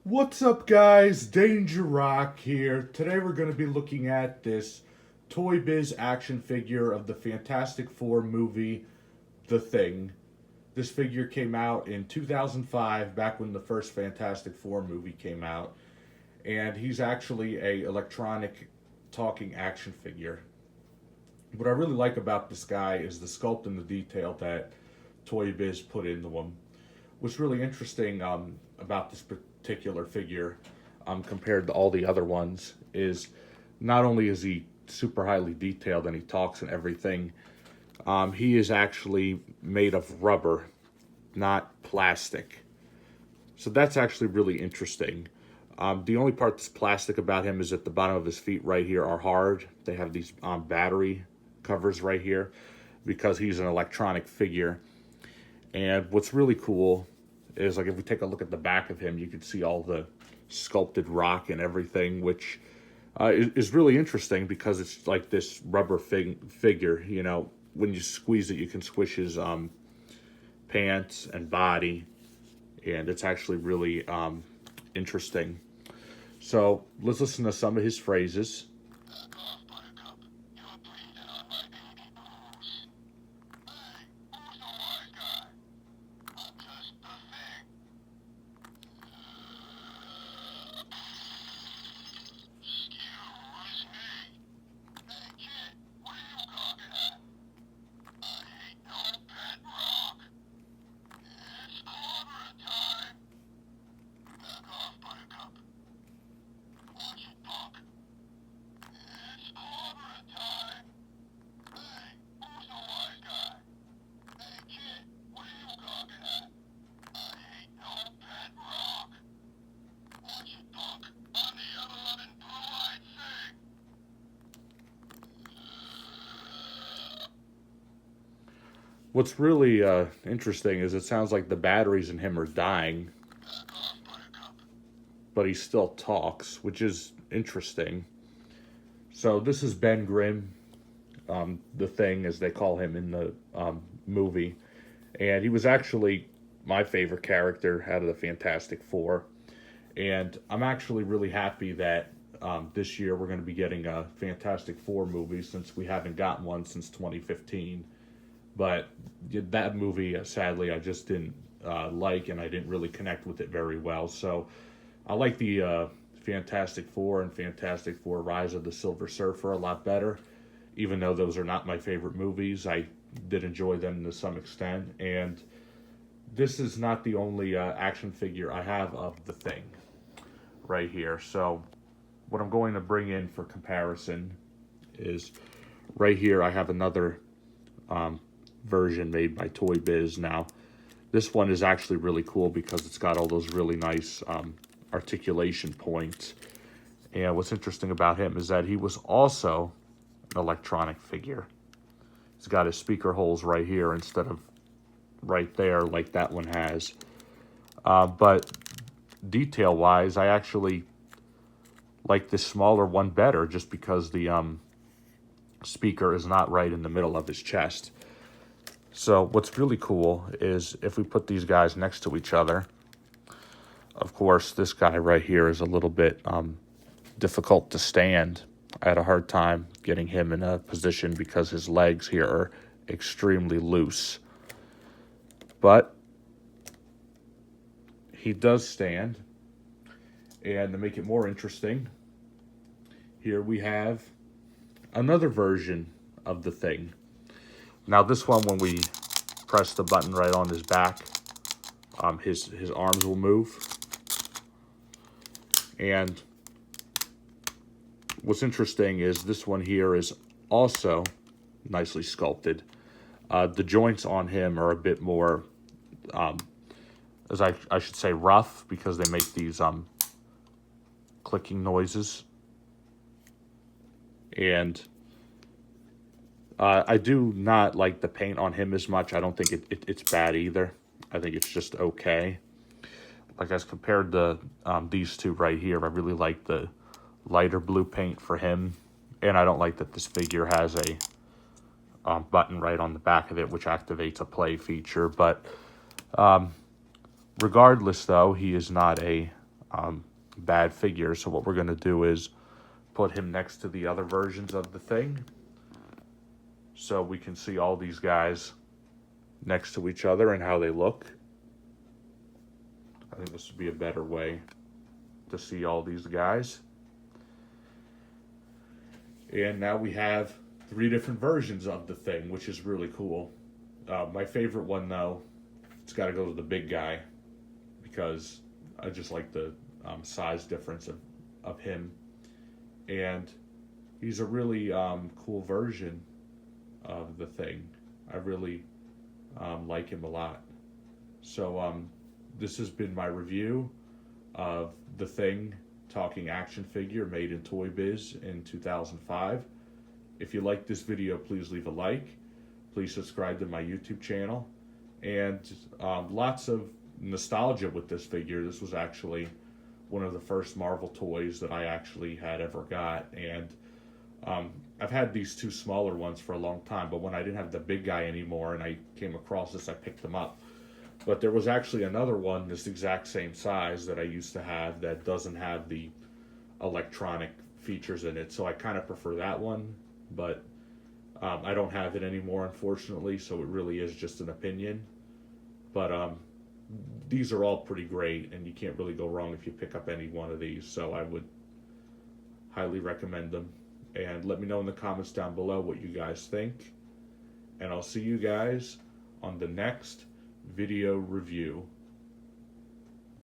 What's up, guys? Danger Rock here. Today we're going to be looking at this Toy Biz action figure of the Fantastic Four movie, The Thing. This figure came out in 2005, back when the first Fantastic Four movie came out, and he's actually a electronic talking action figure. What I really like about this guy is the sculpt and the detail that Toy Biz put into him. What's really interesting about this particular figure compared to all the other ones is not only is he super highly detailed and he talks and everything, he is actually made of rubber, not plastic. So that's actually really interesting. The only part that's plastic about him is at the bottom of his feet right here are hard. They have these battery covers right here because he's an electronic figure. And what's really cool is, like, if we take a look at the back of him, you can see all the sculpted rock and everything, which is really interesting because it's like this rubber figure. You know, when you squeeze it, you can squish his pants and body, and it's actually really interesting. So let's listen to some of his phrases. Back off, Buttercup. You're breathing on my baby booze. Hey, who's the wise guy? I'm just the thing. Excuse me. Hey, kid, what are you gawking at? I ain't no pet rock. It's clobbering time. Back off, Buttercup. Watch it, punk. It's clobbering time. Hey, who's the wise guy? Hey, kid, what are you gawking at? I ain't no pet rock. Watch it, punk. I'm the ever-loving blue-eyed thing. What's really interesting is it sounds like the batteries in him are dying, Back off, Buttercup. but he still talks, which is interesting. So this is Ben Grimm, the Thing, as they call him in the movie, and he was actually my favorite character out of the Fantastic Four. And I'm actually really happy that this year we're going to be getting a Fantastic Four movie, since we haven't gotten one since 2015. But that movie, sadly, I just didn't like, and I didn't really connect with it very well. So I like the Fantastic Four and Fantastic Four Rise of the Silver Surfer a lot better. Even though those are not my favorite movies, I did enjoy them to some extent. And this is not the only action figure I have of the Thing right here. So what I'm going to bring in for comparison is right here I have another version made by Toy Biz. Now this one is actually really cool because it's got all those really nice articulation points. And what's interesting about him is that he was also an electronic figure. He's got his speaker holes right here instead of right there like that one has. But detail wise, I actually like this smaller one better, just because the speaker is not right in the middle of his chest. So what's really cool is if we put these guys next to each other, of course, this guy right here is a little bit difficult to stand. I had a hard time getting him in a position because his legs here are extremely loose. But he does stand. And to make it more interesting, here we have another version of the Thing. Now this one, when we press the button right on his back, his arms will move. And what's interesting is this one here is also nicely sculpted. The joints on him are a bit more, as I should say, rough, because they make these clicking noises. And I do not like the paint on him as much. I don't think it's bad either. I think it's just okay. Like, as compared to these two right here, I really like the lighter blue paint for him. And I don't like that this figure has a button right on the back of it, which activates a play feature. But regardless, though, he is not a bad figure. So what we're going to do is put him next to the other versions of the Thing, so we can see all these guys next to each other and how they look. I think this would be a better way to see all these guys. And now we have 3 different versions of the Thing, which is really cool. My favorite one, though, it's got to go to the big guy, because I just like the size difference of him. And he's a really cool version of the Thing. I really like him a lot. So this has been my review of the Thing talking action figure made in Toy Biz in 2005. If you like this video, please leave a like. Please subscribe to my YouTube channel. And lots of nostalgia with this figure. This was actually one of the first Marvel toys that I actually had ever got. And I've had these 2 smaller ones for a long time, but when I didn't have the big guy anymore and I came across this, I picked them up. But there was actually another one this exact same size that I used to have that doesn't have the electronic features in it, so I kind of prefer that one. But I don't have it anymore, unfortunately, so it really is just an opinion. But these are all pretty great, and you can't really go wrong if you pick up any one of these, so I would highly recommend them. And let me know in the comments down below what you guys think, and I'll see you guys on the next video review.